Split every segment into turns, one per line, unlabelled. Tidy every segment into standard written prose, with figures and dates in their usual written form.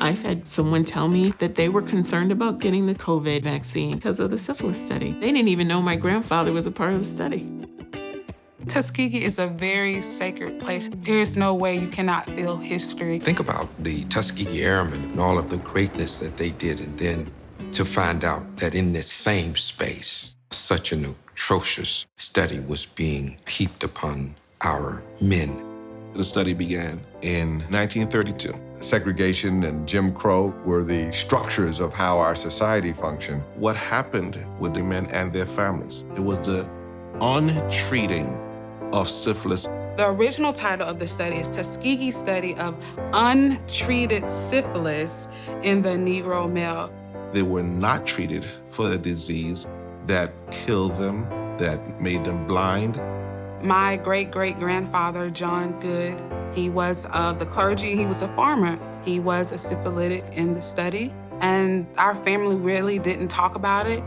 I've had someone tell me that they were concerned about getting the COVID vaccine because of the syphilis study. They didn't even know my grandfather was a part of the study.
Tuskegee is a very sacred place. There's no way you cannot feel history.
Think about the Tuskegee Airmen and all of the greatness that they did, and then to find out that in this same space, such an atrocious study was being heaped upon our men.
The study began in 1932.
Segregation and Jim Crow were the structures of how our society functioned.
What happened with the men and their families? It was the untreating of syphilis.
The original title of the study is Tuskegee Study of Untreated Syphilis in the Negro Male.
They were not treated for the disease that killed them, that made them blind.
My great-great-grandfather, John Good, he was of the clergy. He was a farmer. He was a syphilitic in the study, and our family really didn't talk about it.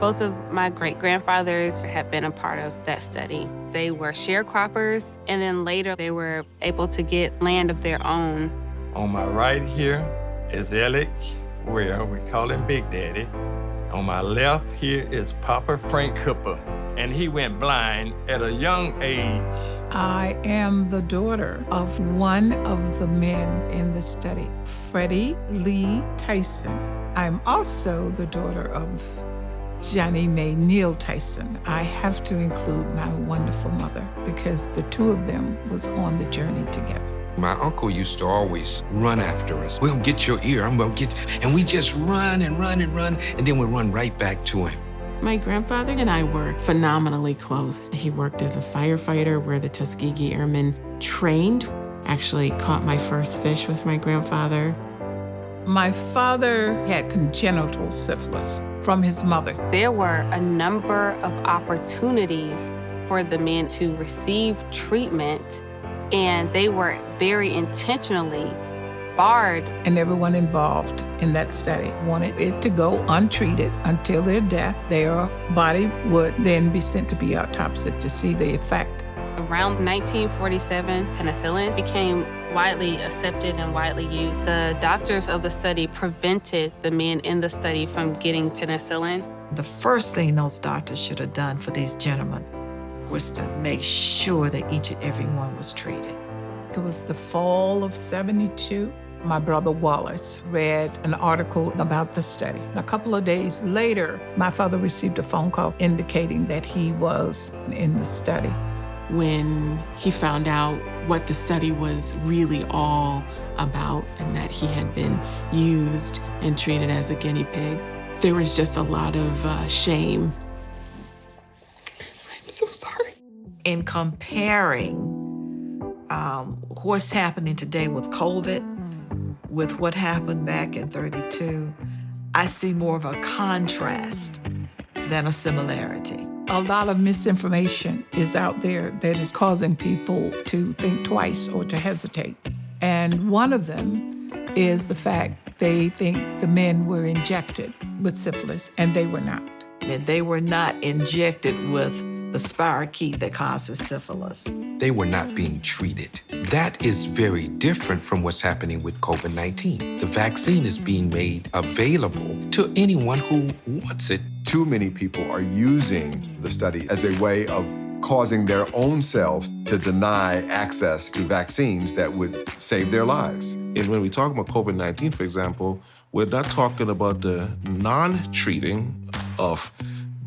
Both of my great-grandfathers had been a part of that study. They were sharecroppers, and then later they were able to get land of their own.
On my right here is Alec Ware, we call him Big Daddy. On my left here is Papa Frank Cooper, and he went blind at a young age.
I am the daughter of one of the men in the study, Freddie Lee Tyson. I'm also the daughter of Johnny Mae Neal Tyson. I have to include my wonderful mother because the two of them was on the journey together.
My uncle used to always run after us. We'll get your ear, I'm gonna get, and we just run and run and run, and then we run right back to him.
My grandfather and I were phenomenally close. He worked as a firefighter where the Tuskegee Airmen trained. Actually caught my first fish with my grandfather.
My father had congenital syphilis from his mother.
There were a number of opportunities for the men to receive treatment, and they were very intentionally barred.
And everyone involved in that study wanted it to go untreated until their death. Their body would then be sent to be autopsied to see the effect.
Around 1947, penicillin became widely accepted and widely used. The doctors of the study prevented the men in the study from getting penicillin.
The first thing those doctors should have done for these gentlemen was to make sure that each and every one was treated.
It was the fall of '72. My brother Wallace read an article about the study. A couple of days later, my father received a phone call indicating that he was in the study.
When he found out what the study was really all about and that he had been used and treated as a guinea pig, there was just a lot of shame. I'm so sorry.
In comparing what's happening today with COVID with what happened back in '32, I see more of a contrast than a similarity.
A lot of misinformation is out there that is causing people to think twice or to hesitate. And one of them is the fact they think the men were injected with syphilis, and they were not.
And they were not injected with the spirochete that causes syphilis.
They were not being treated. That is very different from what's happening with COVID-19. The vaccine is being made available to anyone who wants it.
Too many people are using the study as a way of causing their own selves to deny access to vaccines that would save their lives.
And when we talk about COVID-19, for example, we're not talking about the non-treating of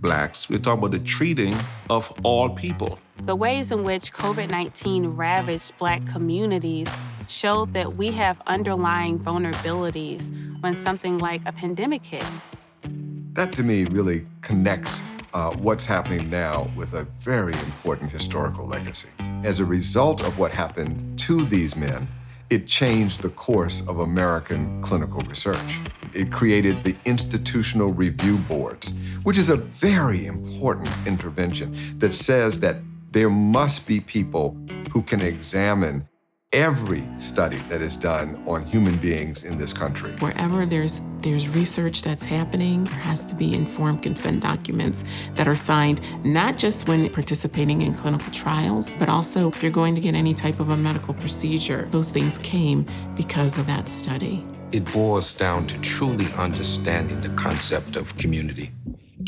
Blacks. We're talking about the treating of all people.
The ways in which COVID-19 ravaged Black communities showed that we have underlying vulnerabilities when something like a pandemic hits.
That to me really connects what's happening now with a very important historical legacy. As a result of what happened to these men, it changed the course of American clinical research. It created the institutional review boards, which is a very important intervention that says that there must be people who can examine every study that is done on human beings in this country.
Wherever there's research that's happening, there has to be informed consent documents that are signed, not just when participating in clinical trials, but also if you're going to get any type of a medical procedure. Those things came because of that study.
It boils down to truly understanding the concept of community,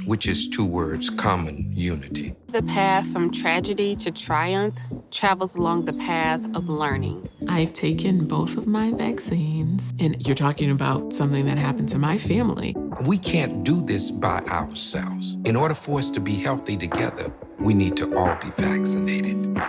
which is two words, common unity.
The path from tragedy to triumph travels along the path of learning.
I've taken both of my vaccines, and you're talking about something that happened to my family.
We can't do this by ourselves. In order for us to be healthy together, we need to all be vaccinated.